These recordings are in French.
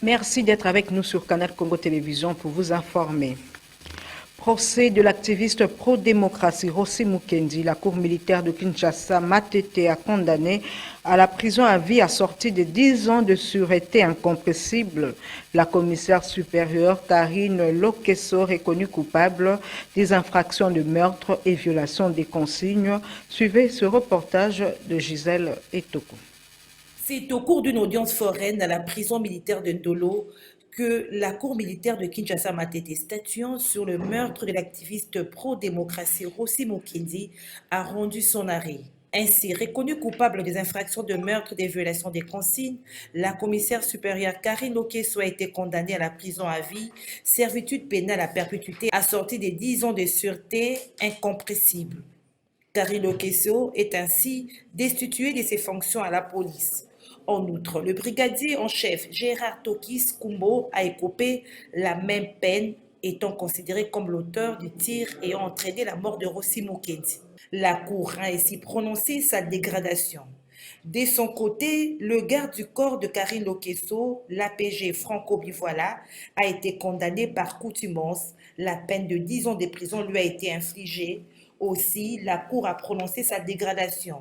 Merci d'être avec nous sur Canal Congo Télévision pour vous informer. Procès de l'activiste pro-démocratie Rossi Mukendi, la cour militaire de Kinshasa, Matete, a condamné à la prison à vie assortie de 10 ans de sûreté incompressible. La commissaire supérieure Karine Lokesso, reconnue coupable des infractions de meurtre et violation des consignes. Suivez ce reportage de Gisèle Etoko. C'est au cours d'une audience foraine à la prison militaire de Ndolo que la cour militaire de Kinshasa Matete, statuant sur le meurtre de l'activiste pro-démocratie Rossi Mukendi, a rendu son arrêt. Ainsi, reconnue coupable des infractions de meurtre et des violations des consignes, la commissaire supérieure Karine Lokesso a été condamnée à la prison à vie, servitude pénale à perpétuité assortie de 10 ans de sûreté incompressible. Karine Lokesso est ainsi destituée de ses fonctions à la police. En outre, le brigadier en chef Gérard Tokis Kumbo a écopé la même peine, étant considéré comme l'auteur du tir ayant entraîné la mort de Rossi Mukendi. La Cour a ainsi prononcé sa dégradation. De son côté, le garde du corps de Karine Lokesso, l'APG Franco Bivoila, a été condamné par contumace. La peine de 10 ans de prison lui a été infligée. Aussi, la Cour a prononcé sa dégradation.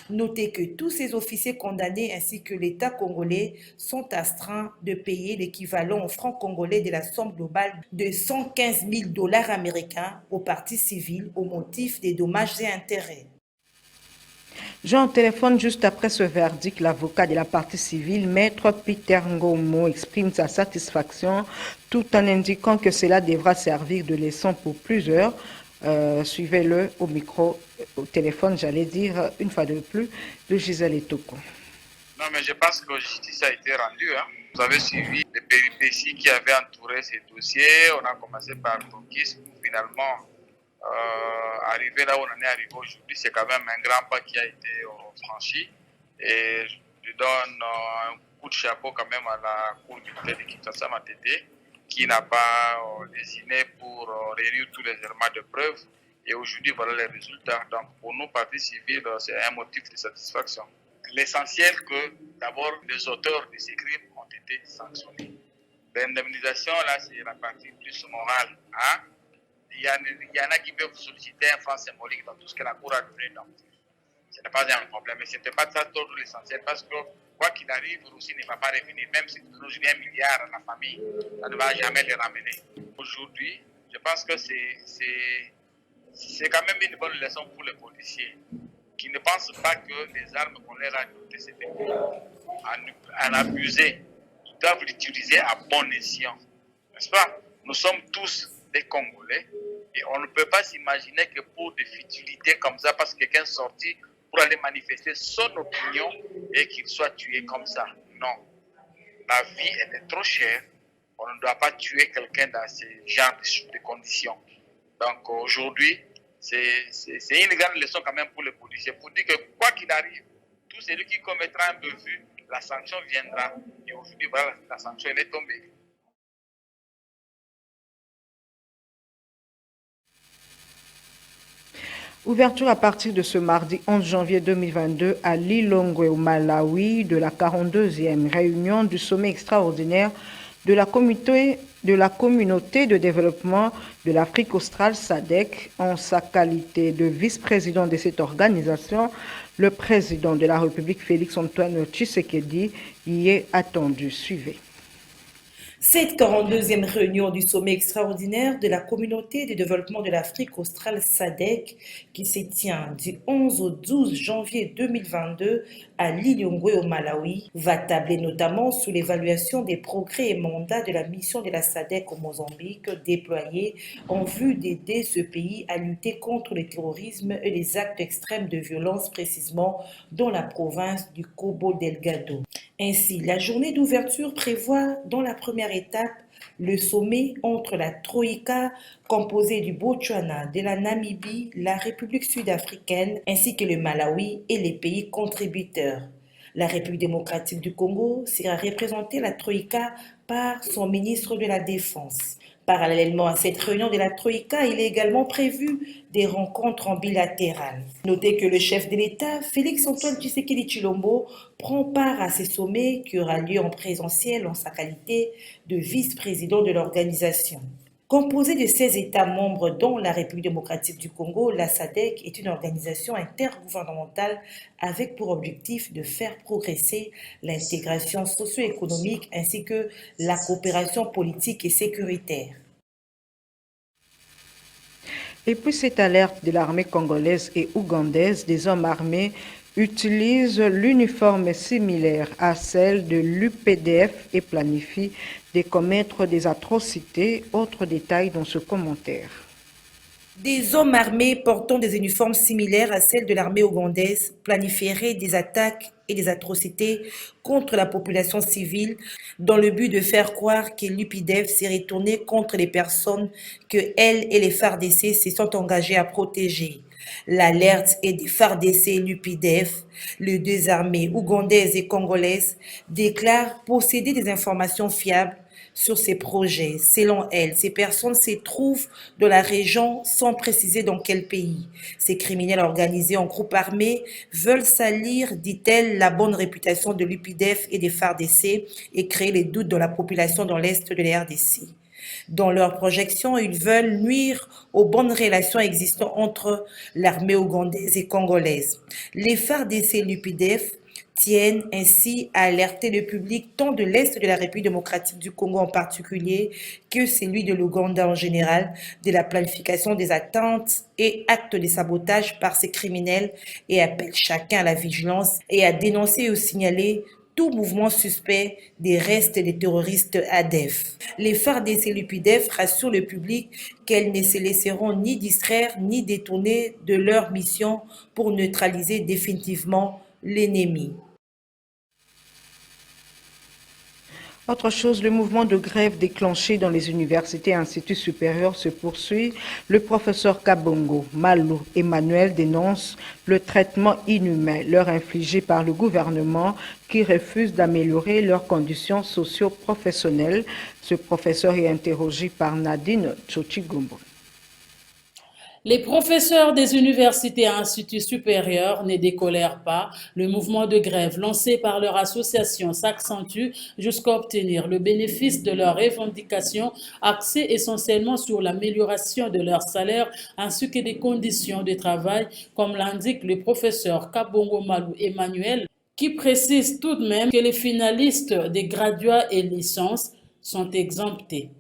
Notez que tous ces officiers condamnés ainsi que l'État congolais sont astreints de payer l'équivalent en francs congolais de la somme globale de 115 000 dollars américains aux parties civiles au motif des dommages et intérêts. Jean téléphone juste après ce verdict. L'avocat de la partie civile, Maître Peter Ngomo, exprime sa satisfaction tout en indiquant que cela devra servir de leçon pour plusieurs. Suivez-le au micro, au téléphone, j'allais dire une fois de plus, de Gisèle Etoko. Non, mais je pense que justice a été rendue. Vous avez suivi les péripéties qui avaient entouré ces dossiers. On a commencé par Tokis pour finalement arriver là où on en est arrivé aujourd'hui. C'est quand même un grand pas qui a été franchi. Et je donne un coup de chapeau quand même à la cour militaire de Kinshasa Matete, qui n'a pas désigné pour réunir tous les éléments de preuve. Et aujourd'hui, voilà les résultats. Donc, pour nous, partie civile, c'est un motif de satisfaction. L'essentiel que, d'abord, les auteurs de ces crimes ont été sanctionnés. L'indemnisation, là, c'est la partie plus morale. Il y en a qui peuvent solliciter un franc symbolique dans tout ce que la Cour a donné. Donc, ce n'est pas un problème. Mais ce n'était pas ça tout l'essentiel parce que, quoi qu'il arrive, Russie ne va pas revenir. Même si nous donne 1 milliard à la famille, ça ne va jamais les ramener. Aujourd'hui, je pense que c'est quand même une bonne leçon pour les policiers qui ne pensent pas que les armes qu'on leur a dotées, c'était pour en abuser. Ils doivent l'utiliser à bon escient. N'est-ce pas? Nous sommes tous des Congolais et on ne peut pas s'imaginer que pour des futilités comme ça, parce que quelqu'un est sorti pour aller manifester son opinion et qu'il soit tué comme ça. Non. La vie, elle est trop chère. On ne doit pas tuer quelqu'un dans ce genre de conditions. Donc aujourd'hui, c'est une grande leçon quand même pour les policiers, pour dire que quoi qu'il arrive, tout celui qui commettra un bévue, la sanction viendra. Et aujourd'hui, voilà, la sanction elle est tombée. Ouverture à partir de ce mardi 11 janvier 2022 à Lilongwe au Malawi de la 42e réunion du sommet extraordinaire de la communauté de développement de l'Afrique australe SADC. En sa qualité de vice-président de cette organisation, le président de la République Félix-Antoine Tshisekedi y est attendu. Suivez. Cette 42e réunion du sommet extraordinaire de la communauté de développement de l'Afrique australe SADC, qui se tient du 11 au 12 janvier 2022 à Lilongwe au Malawi, va tabler notamment sur l'évaluation des progrès et mandats de la mission de la SADC au Mozambique déployée en vue d'aider ce pays à lutter contre le terrorisme et les actes extrêmes de violence précisément dans la province du Cabo Delgado. Ainsi, la journée d'ouverture prévoit dans la première étape le sommet entre la Troïka composée du Botswana, de la Namibie, la République sud-africaine ainsi que le Malawi et les pays contributeurs. La République démocratique du Congo sera représentée la Troïka par son ministre de la Défense. Parallèlement à cette réunion de la Troïka, il est également prévu des rencontres en bilatéral. Notez que le chef de l'État, Félix-Antoine Tshisekedi Tshilombo, prend part à ces sommets qui aura lieu en présentiel en sa qualité de vice-président de l'organisation. Composée de 16 États membres dont la République démocratique du Congo, la SADC est une organisation intergouvernementale avec pour objectif de faire progresser l'intégration socio-économique ainsi que la coopération politique et sécuritaire. Et puis cette alerte de l'armée congolaise et ougandaise, des hommes armés utilisent l'uniforme similaire à celle de l'UPDF et planifient de commettre des atrocités. Autres détails dans ce commentaire. Des hommes armés portant des uniformes similaires à celles de l'armée ougandaise planifieraient des attaques et des atrocités contre la population civile dans le but de faire croire que l'UPDF s'est retourné contre les personnes que elle et les FARDC se sont engagés à protéger. L'alerte est des FARDC et l'UPDF, les deux armées ougandaises et congolaises, déclarent posséder des informations fiables sur ces projets. Selon elle, ces personnes se trouvent dans la région sans préciser dans quel pays. Ces criminels organisés en groupe armé veulent salir, dit-elle, la bonne réputation de l'UPDF et des FARDC et créer les doutes dans la population dans l'est de la RDC. Dans leurs projections, ils veulent nuire aux bonnes relations existant entre l'armée ougandaise et congolaise. Les FARDC et l'UPDF tiennent ainsi à alerter le public tant de l'Est de la République démocratique du Congo en particulier que celui de l'Ouganda en général, de la planification des atteintes et actes de sabotage par ces criminels et appellent chacun à la vigilance et à dénoncer ou signaler tout mouvement suspect des restes des terroristes ADF. Les FARDC et l'UPDF rassurent le public qu'elles ne se laisseront ni distraire ni détourner de leur mission pour neutraliser définitivement l'ennemi. Autre chose, le mouvement de grève déclenché dans les universités et instituts supérieurs se poursuit. Le professeur Kabongo Malou Emmanuel dénonce le traitement inhumain leur infligé par le gouvernement qui refuse d'améliorer leurs conditions socio-professionnelles. Ce professeur est interrogé par Nadine Tchochigombo. Les professeurs des universités et instituts supérieurs ne décolèrent pas. Le mouvement de grève lancé par leur association s'accentue jusqu'à obtenir le bénéfice de leurs revendications axées essentiellement sur l'amélioration de leur salaire ainsi que des conditions de travail, comme l'indique le professeur Kabongo Malou Emmanuel, qui précise tout de même que les finalistes des graduats et licences sont exemptés.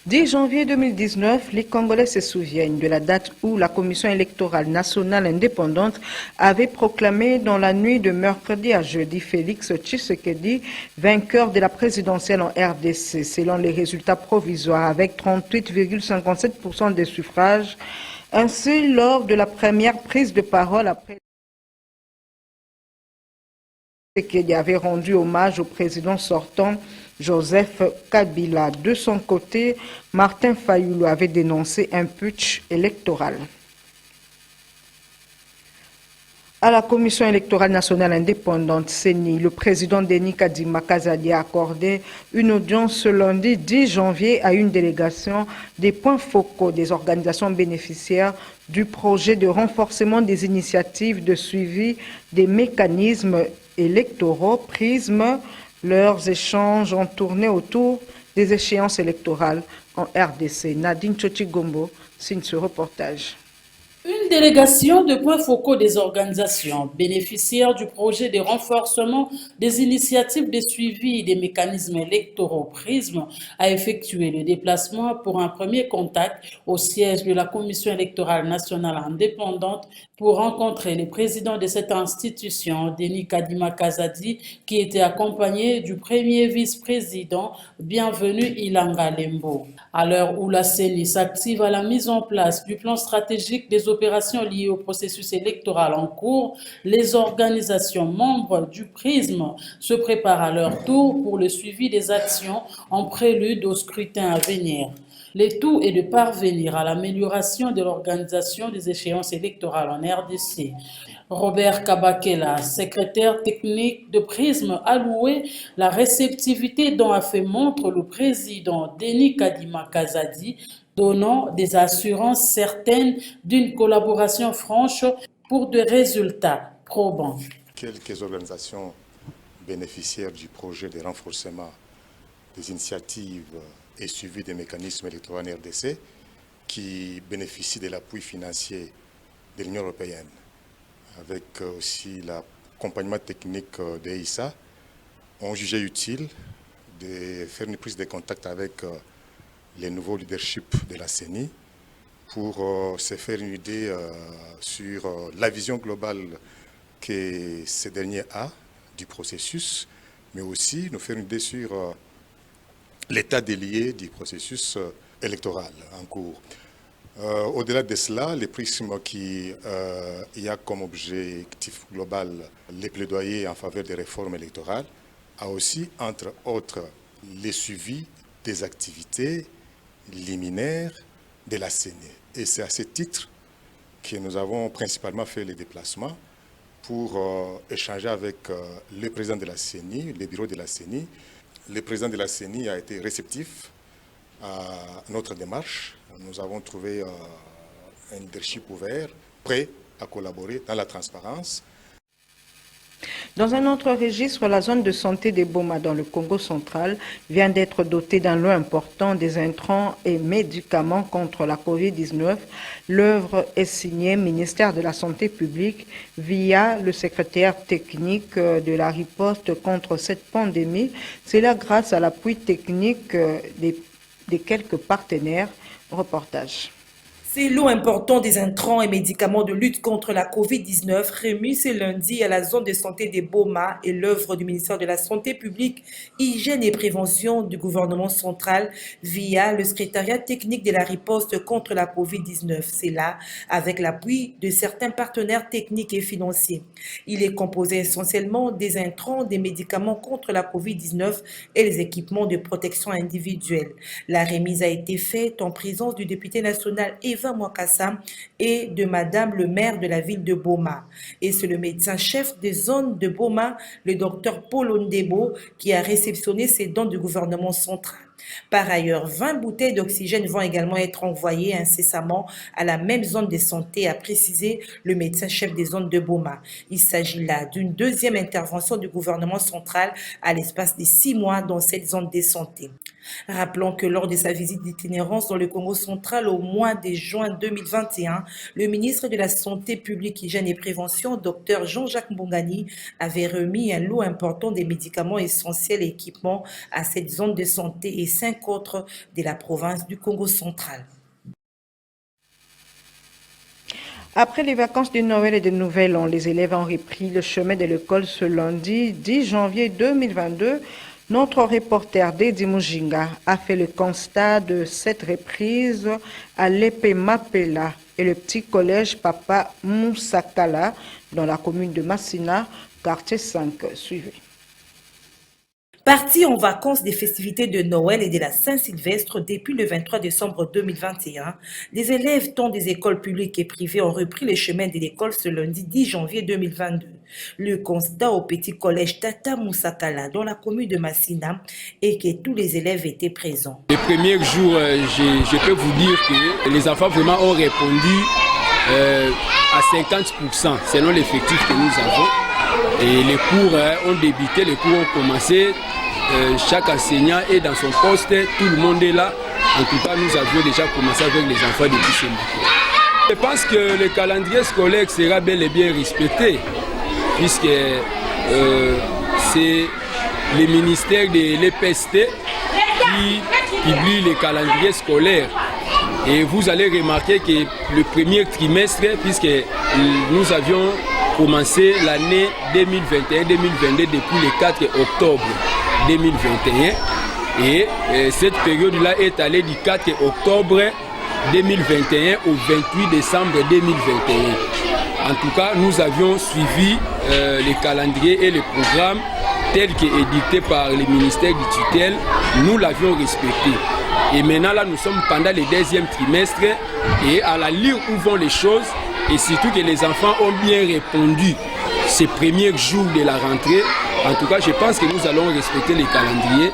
10 janvier 2019, les Congolais se souviennent de la date où la Commission électorale nationale indépendante avait proclamé dans la nuit de mercredi à jeudi Félix Tshisekedi vainqueur de la présidentielle en RDC, selon les résultats provisoires avec 38,57% des suffrages. Ainsi, lors de la première prise de parole après Tshisekedi avait rendu hommage au président sortant Joseph Kabila. De son côté, Martin Fayulu avait dénoncé un putsch électoral. À la Commission électorale nationale indépendante, CENI, le président Denis Kadima Kazadi a accordé une audience ce lundi 10 janvier à une délégation des points focaux des organisations bénéficiaires du projet de renforcement des initiatives de suivi des mécanismes électoraux PRISM. Leurs échanges ont tourné autour des échéances électorales en RDC. Nadine Tchoti-Gombo signe ce reportage. Une délégation de points focaux des organisations bénéficiaires du projet de renforcement des initiatives de suivi des mécanismes électoraux PRISM a effectué le déplacement pour un premier contact au siège de la Commission électorale nationale indépendante pour rencontrer le président de cette institution, Denis Kadima Kazadi, qui était accompagné du premier vice-président, Bienvenu Ilanga Lembo. À l'heure où la CENI s'active à la mise en place du plan stratégique des opérations liées au processus électoral en cours, les organisations membres du PRISM se préparent à leur tour pour le suivi des actions en prélude au scrutin à venir. Le tout est de parvenir à l'amélioration de l'organisation des échéances électorales en RDC. Robert Kabakela, secrétaire technique de PRISM, a loué la réceptivité dont a fait montre le président Denis Kadima Kazadi, donnant des assurances certaines d'une collaboration franche pour des résultats probants. Quelques organisations bénéficiaires du projet de renforcement des initiatives et suivi des mécanismes électoraux en RDC qui bénéficient de l'appui financier de l'Union européenne, avec aussi l'accompagnement technique de EISA, ont jugé utile de faire une prise de contact avec les nouveaux leaderships de la CENI pour se faire une idée sur la vision globale que ce dernier a du processus, mais aussi nous faire une idée sur l'état des liés du processus électoral en cours. Au-delà de cela, le PRISM qui a comme objectif global les plaidoyers en faveur des réformes électorales a aussi, entre autres, les suivis des activités liminaires de la CENI. Et c'est à ce titre que nous avons principalement fait les déplacements pour échanger avec le président de la CENI, le bureau de la CENI. Le président de la CENI a été réceptif à notre démarche. Nous avons trouvé un leadership ouvert, prêt à collaborer dans la transparence. Dans un autre registre, la zone de santé des Boma dans le Congo central vient d'être dotée d'un lot important des intrants et médicaments contre la COVID-19. L'œuvre est signée ministère de la Santé publique via le secrétaire technique de la riposte contre cette pandémie. C'est là grâce à l'appui technique des quelques partenaires. Reportage. Ces lots importants des intrants et médicaments de lutte contre la COVID-19 remis ce lundi à la zone de santé des Boma et l'œuvre du ministère de la Santé publique, Hygiène et Prévention du gouvernement central via le secrétariat technique de la riposte contre la COVID-19. C'est là avec l'appui de certains partenaires techniques et financiers. Il est composé essentiellement des intrants, des médicaments contre la COVID-19 et les équipements de protection individuelle. La remise a été faite en présence du député national Eva Mwakassa et de Madame le maire de la ville de Boma. Et c'est le médecin-chef des zones de Boma, le docteur Paul Ondebo, qui a réceptionné ces dons du gouvernement central. Par ailleurs, 20 bouteilles d'oxygène vont également être envoyées incessamment à la même zone de santé, a précisé le médecin-chef des zones de Boma. Il s'agit là d'une deuxième intervention du gouvernement central à l'espace de 6 mois dans cette zone de santé. Rappelons que lors de sa visite d'itinérance dans le Congo central au mois de juin 2021, le ministre de la Santé publique, Hygiène et Prévention, Dr Jean-Jacques Mbongani, avait remis un lot important de médicaments essentiels et équipements à cette zone de santé et 5 autres de la province du Congo central. Après les vacances de Noël et de Nouvel An, les élèves ont repris le chemin de l'école ce lundi 10 janvier 2022. Notre reporter Dedi Mujinga a fait le constat de cette reprise à l'épée Mapela et le petit collège Papa Moussakala dans la commune de Massina, quartier 5. Suivez. Partis en vacances des festivités de Noël et de la Saint-Sylvestre depuis le 23 décembre 2021, les élèves tant des écoles publiques et privées ont repris les chemins de l'école ce lundi 10 janvier 2022. Le constat au petit collège Tata Moussakala dans la commune de Massina est que tous les élèves étaient présents. Les premiers jours, je peux vous dire que les enfants vraiment ont répondu à 50% selon l'effectif que nous avons. Et les cours ont débuté, les cours ont commencé. Chaque enseignant est dans son poste, tout le monde est là. En tout cas, nous avions déjà commencé avec les enfants depuis ce matin. Je pense que le calendrier scolaire sera bel et bien respecté, puisque c'est le ministère de l'EPST qui publie les calendriers scolaires. Et vous allez remarquer que le premier trimestre, puisque nous avions commencé l'année 2021-2022 depuis le 4 octobre 2021 et cette période-là est allée du 4 octobre 2021 au 28 décembre 2021. En tout cas, nous avions suivi les calendriers et les programmes tels qu'édités par le ministère du tutelle, nous l'avions respecté. Et maintenant, là, nous sommes pendant le deuxième trimestre et à la lire où vont les choses et surtout que les enfants ont bien répondu ces premiers jours de la rentrée. En tout cas, je pense que nous allons respecter les calendriers.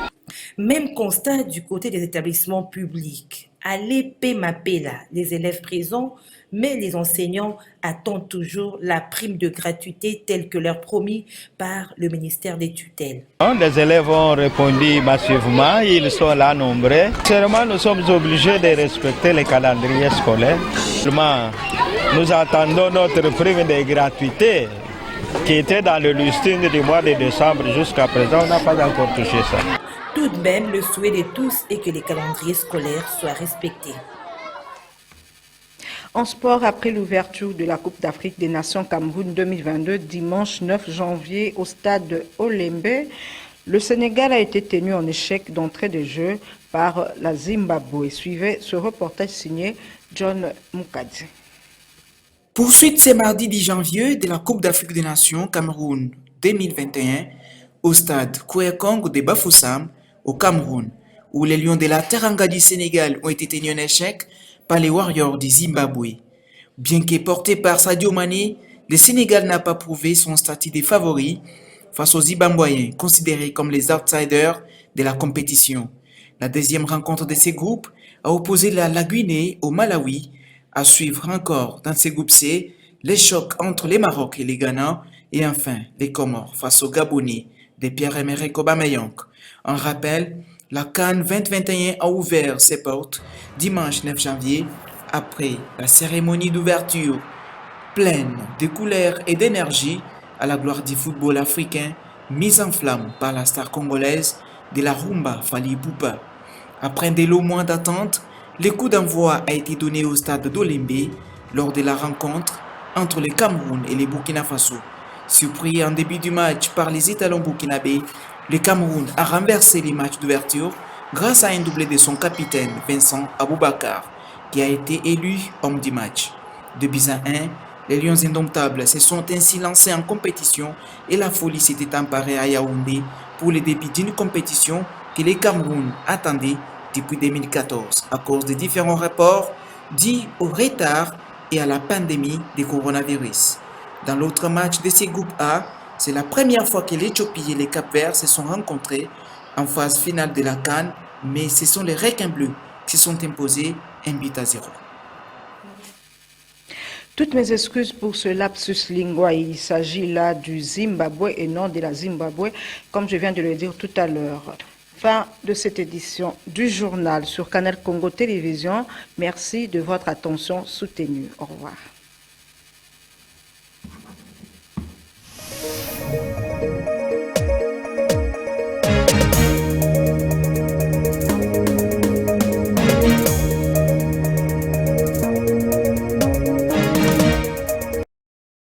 Même constat du côté des établissements publics. À l'épée Mapela, les élèves présents, mais les enseignants attendent toujours la prime de gratuité telle que leur promis par le ministère des tutelles. Les élèves ont répondu massivement, ils sont là nombreux. Seulement, nous sommes obligés de respecter les calendriers scolaires. Seulement, nous attendons notre prime de gratuité qui était dans le listing du mois de décembre. Jusqu'à présent, on n'a pas encore touché ça. Tout de même, le souhait de tous est que les calendriers scolaires soient respectés. En sport, après l'ouverture de la Coupe d'Afrique des Nations Cameroun 2022, dimanche 9 janvier au stade de Olembe, le Sénégal a été tenu en échec d'entrée de jeu par la Zimbabwe. Suivez ce reportage signé John Mukadzi. Poursuite ce mardi 10 janvier de la Coupe d'Afrique des Nations Cameroun 2021 au stade Kouekong de Bafoussam au Cameroun, où les Lions de la Teranga du Sénégal ont été tenus en échec par les Warriors du Zimbabwe. Bien que porté par Sadio Mané, le Sénégal n'a pas prouvé son statut de favori face aux Zimbabwéens, considérés comme les outsiders de la compétition. La deuxième rencontre de ces groupes a opposé la Guinée au Malawi. À suivre encore dans ces groupes C, les chocs entre les Maroc et les Ghana, et enfin les Comores face aux Gabonais de Pierre-Emerick Aubameyang. En rappel, la CAN 2021 a ouvert ses portes dimanche 9 janvier après la cérémonie d'ouverture pleine de couleurs et d'énergie à la gloire du football africain mise en flamme par la star congolaise de la rumba Fally Ipupa. Après des longs mois d'attente, le coup d'envoi a été donné au stade d'Olembe lors de la rencontre entre le Cameroun et le Burkina Faso. Surpris en début du match par les étalons burkinabés, le Cameroun a renversé les matchs d'ouverture grâce à un doublé de son capitaine Vincent Aboubakar, qui a été élu homme du match. 2-1, les Lions indomptables se sont ainsi lancés en compétition et la folie s'était emparée à Yaoundé pour le début d'une compétition que le Cameroun attendait depuis 2014 à cause des différents rapports dits au retard et à la pandémie du coronavirus. Dans l'autre match de ces groupes A, c'est la première fois que l'Éthiopie et les Cap-Verts se sont rencontrés en phase finale de la CAN, mais ce sont les requins bleus qui se sont imposés 1-0. Toutes mes excuses pour ce lapsus lingua. Il s'agit là du Zimbabwe et non de la Zimbabwe, comme je viens de le dire tout à l'heure. Fin de cette édition du journal sur Canal Congo Télévision. Merci de votre attention soutenue. Au revoir.